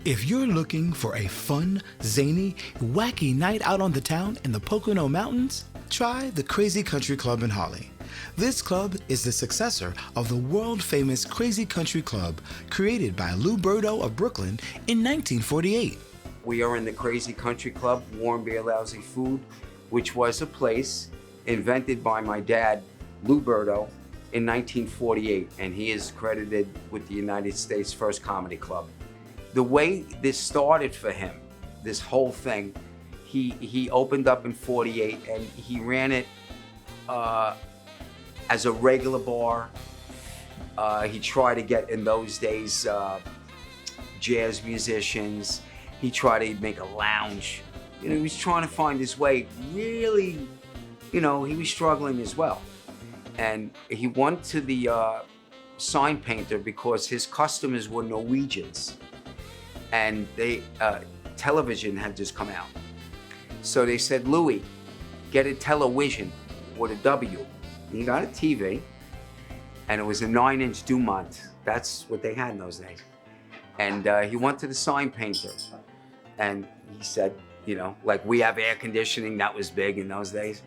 If you're looking for a fun, zany, wacky night out on the town in the Pocono Mountains, try the Crazy Country Club in Hawley. This club is the successor of the world-famous Crazy Country Club created by Lou Burdo of Brooklyn in 1948. We are in the Crazy Country Club, Warm Beer, Lousy Food, which was a place invented by my dad, Lou Burdo, in 1948, and he is credited with the United States' first comedy club. The way this started for him, this whole thing, he opened up in 48 and he ran it as a regular bar. He tried to get, in those days, jazz musicians. He tried to make a lounge. You know, he was trying to find his way. Really, you know, he was struggling as well. And he went to the sign painter because his customers were Norwegians. And television had just come out. So they said, Louis, get a television with a W. And he got a TV, and it was a 9-inch Dumont. That's what they had in those days. And he went to the sign painter, and he said, you know, like we have air conditioning, that was big in those days,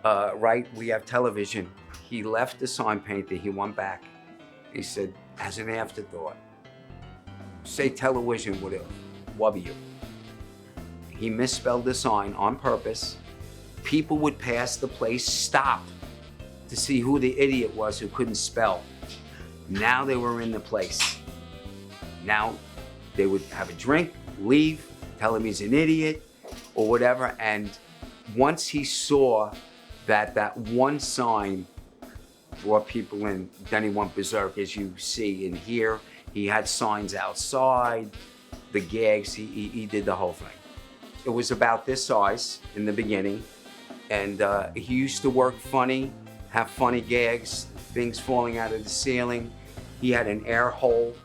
right? We have television. He left the sign painter, he went back. He said, as an afterthought, say television with a W. He misspelled the sign on purpose. People would pass the place, stop to see who the idiot was who couldn't spell. Now they were in the place. Now they would have a drink, leave, tell him he's an idiot or whatever. And once he saw that one sign brought people in, then he went berserk, as you see in here. He had signs outside, the gags, he did the whole thing. It was about this size in the beginning, and he used to work funny, have funny gags, things falling out of the ceiling. He had an air hole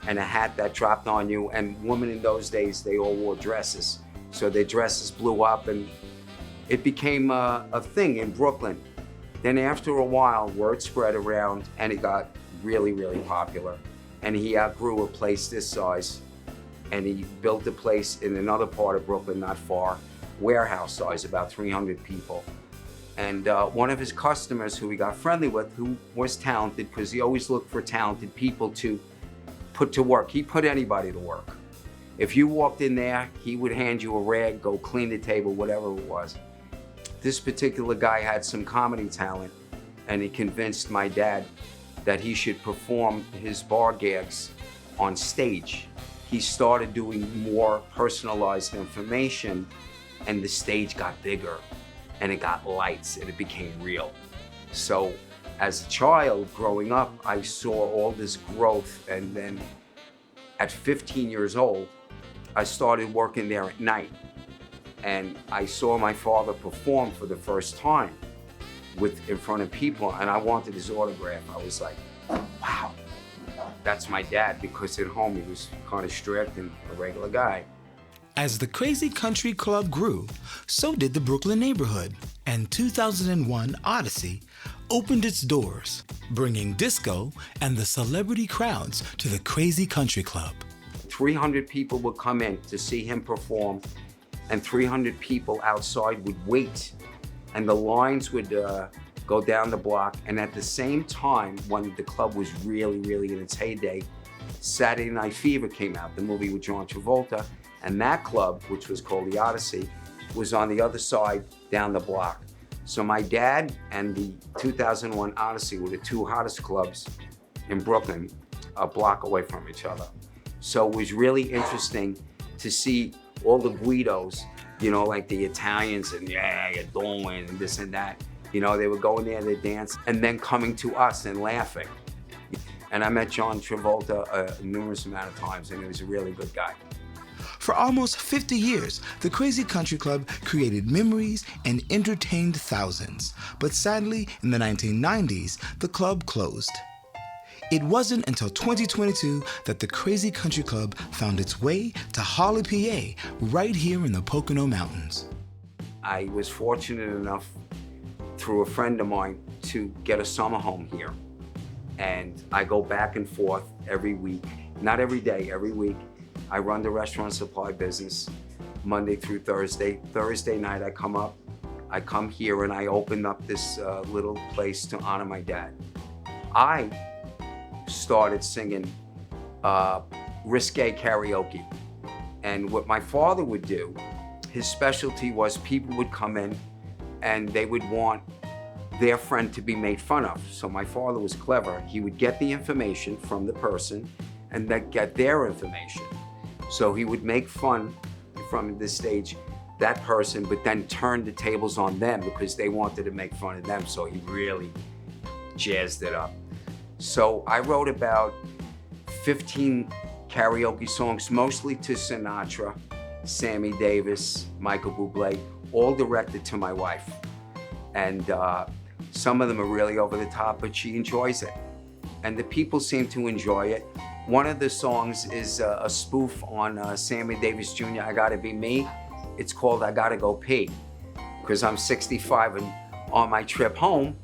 and a hat that dropped on you, and women in those days, they all wore dresses. So their dresses blew up, and it became a thing in Brooklyn. Then after a while, word spread around, and it got really, really popular. And he outgrew a place this size, and he built a place in another part of Brooklyn, not far, warehouse size, about 300 people. And one of his customers who he got friendly with, who was talented, because he always looked for talented people to put to work. He put anybody to work. If you walked in there, he would hand you a rag, go clean the table, whatever it was. This particular guy had some comedy talent, and he convinced my dad that he should perform his bar gags on stage. He started doing more personalized information, and the stage got bigger, and it got lights, and it became real. So as a child growing up, I saw all this growth, and then at 15 years old, I started working there at night, and I saw my father perform for the first time in front of people, and I wanted his autograph. I was like, wow, that's my dad, because at home he was kind of strict and a regular guy. As the Crazy Country Club grew, so did the Brooklyn neighborhood, and 2001 Odyssey opened its doors, bringing disco and the celebrity crowds to the Crazy Country Club. 300 people would come in to see him perform, and 300 people outside would wait, and the lines would go down the block. And at the same time, when the club was really, really in its heyday, Saturday Night Fever came out, the movie with John Travolta, and that club, which was called the Odyssey, was on the other side down the block. So my dad and the 2001 Odyssey were the two hottest clubs in Brooklyn, a block away from each other. So it was really interesting to see all the Guidos, you know, like the Italians, and yeah, you're doing, and this and that. You know, they were going there, they dance, and then coming to us and laughing. And I met John Travolta a numerous amount of times, and he was a really good guy. For almost 50 years, the Crazy Country Club created memories and entertained thousands. But sadly, in the 1990s, the club closed. It wasn't until 2022 that the Crazy Country Club found its way to Hawley, PA, right here in the Pocono Mountains. I was fortunate enough, through a friend of mine, to get a summer home here. And I go back and forth every week, not every day, every week. I run the restaurant supply business Monday through Thursday. Thursday night I come here and I open up this little place to honor my dad. I started singing risque karaoke. And what my father would do, his specialty was people would come in and they would want their friend to be made fun of. So my father was clever. He would get the information from the person and then get their information. So he would make fun from the stage that person, but then turn the tables on them because they wanted to make fun of them. So he really jazzed it up. So I wrote about 15 karaoke songs, mostly to Sinatra, Sammy Davis, Michael Bublé, all directed to my wife. And some of them are really over the top, but she enjoys it. And the people seem to enjoy it. One of the songs is a spoof on Sammy Davis Jr., I Gotta Be Me. It's called I Gotta Go Pee, because I'm 65 and on my trip home,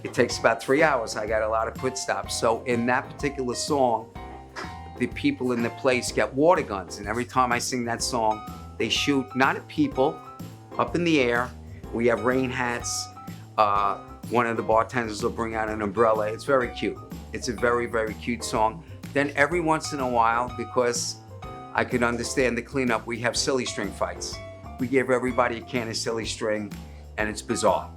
it takes about 3 hours. I got a lot of pit stops. So in that particular song, the people in the place get water guns. And every time I sing that song, they shoot, not at people, up in the air. We have rain hats. One of the bartenders will bring out an umbrella. It's very cute. It's a very, very cute song. Then every once in a while, because I could understand the cleanup, we have silly string fights. We give everybody a can of silly string, and it's bizarre.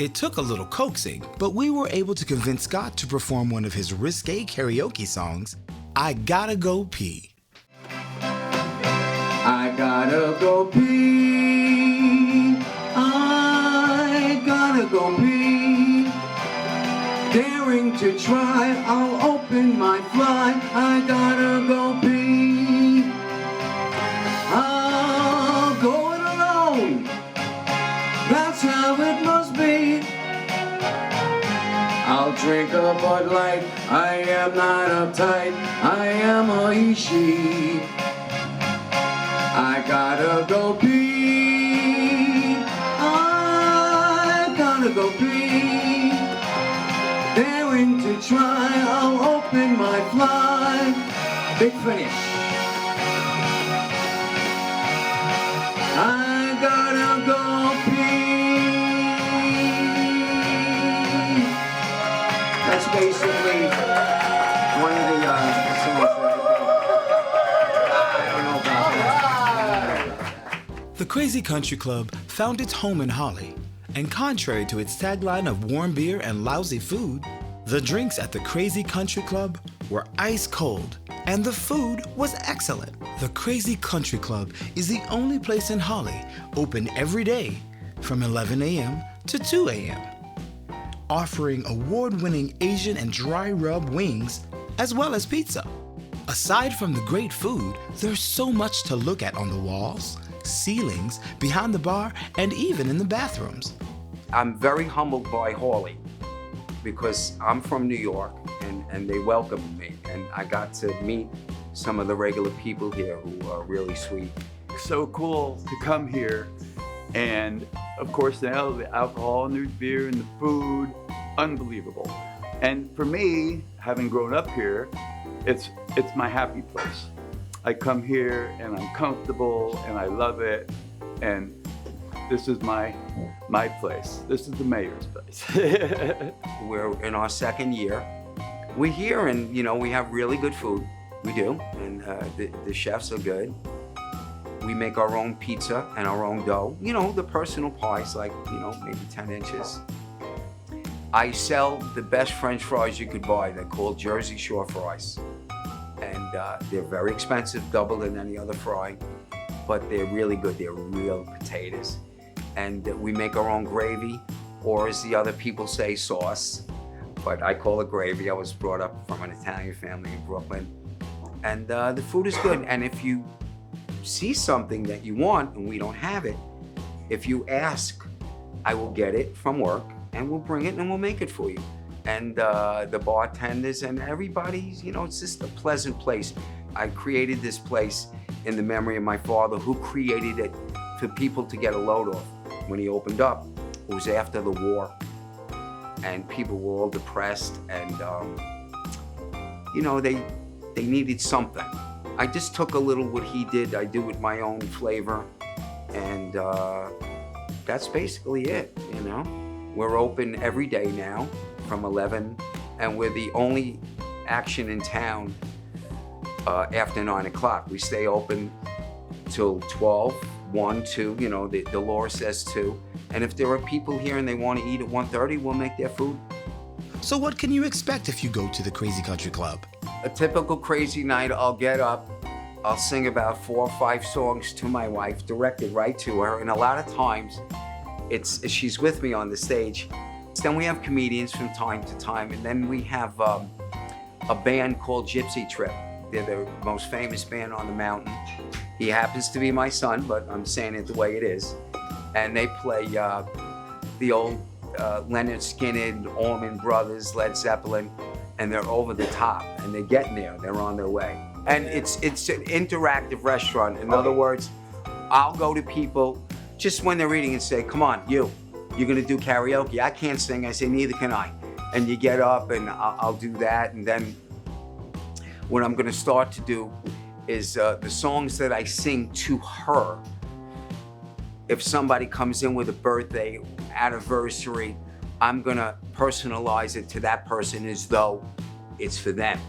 It took a little coaxing, but we were able to convince Scott to perform one of his risque karaoke songs, I Gotta Go Pee. I gotta go pee. I gotta go pee. Daring to try, I'll open my fly. I gotta go pee. I'll go it alone. That's how it must be. I'll drink a Bud Light. I am not uptight. I am a he-she. I gotta go pee. I gotta go pee. Daring to try, I'll open my fly. Big finish. I gotta go pee. That's basically one of the songs that I don't know about that. The Crazy Country Club found its home in Hawley, and contrary to its tagline of warm beer and lousy food, the drinks at the Crazy Country Club were ice cold, and the food was excellent. The Crazy Country Club is the only place in Hawley open every day from 11 a.m. to 2 a.m., offering award-winning Asian and dry rub wings, as well as pizza. Aside from the great food, there's so much to look at on the walls, ceilings, behind the bar, and even in the bathrooms. I'm very humbled by Hawley because I'm from New York and they welcomed me, and I got to meet some of the regular people here who are really sweet. So cool to come here, and of course now the alcohol and the beer and the food, unbelievable. And for me, having grown up here, it's my happy place. I come here and I'm comfortable and I love it, and this is my place. This is the mayor's place. We're in our second year. We're here and we have really good food. We do, and the chefs are good. We make our own pizza and our own dough. The personal pies, like maybe 10 inches. I sell the best French fries you could buy. They're called Jersey Shore fries. And they're very expensive, double than any other fry, but they're really good. They're real potatoes. And we make our own gravy, or as the other people say, sauce, but I call it gravy. I was brought up from an Italian family in Brooklyn. And the food is good. And if you see something that you want and we don't have it, if you ask, I will get it from work and we'll bring it and we'll make it for you. And the bartenders and everybody, it's just a pleasant place. I created this place in the memory of my father, who created it for people to get a load off. When he opened up, it was after the war, and people were all depressed, and they needed something. I just took a little what he did. I do with my own flavor, and that's basically it, you know. We're open every day now from 11, and we're the only action in town after 9 o'clock. We stay open till 12, 1, 2, you know, the law says 2. And if there are people here and they want to eat at 1:30, we'll make their food. So what can you expect if you go to the Crazy Country Club? A typical crazy night, I'll get up, I'll sing about 4 or 5 songs to my wife, directed right to her, and a lot of times she's with me on the stage. Then we have comedians from time to time, and then we have a band called Gypsy Trip. They're the most famous band on the mountain. He happens to be my son, but I'm saying it the way it is. And they play the old Leonard Skinner, Allman Brothers, Led Zeppelin, and they're over the top, and they're getting there, they're on their way. And it's an interactive restaurant. In other words, I'll go to people just when they're eating and say, come on, you're gonna do karaoke. I can't sing. I say, neither can I. And you get up and I'll do that. And then what I'm gonna start to do is the songs that I sing to her. If somebody comes in with a birthday, anniversary, I'm gonna personalize it to that person as though it's for them.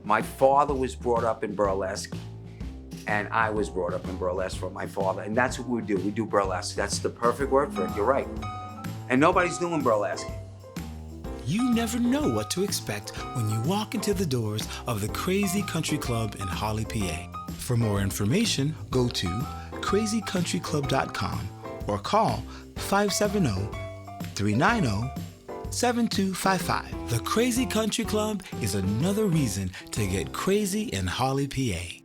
My father was brought up in burlesque, and I was brought up in burlesque from my father, and that's what we do. We do burlesque. That's the perfect word for it. You're right. And nobody's doing burlesque. You never know what to expect when you walk into the doors of the Crazy Country Club in Hawley, PA. For more information, go to crazycountryclub.com or call 570-390-7255. The Crazy Country Club is another reason to get crazy in Hawley, PA.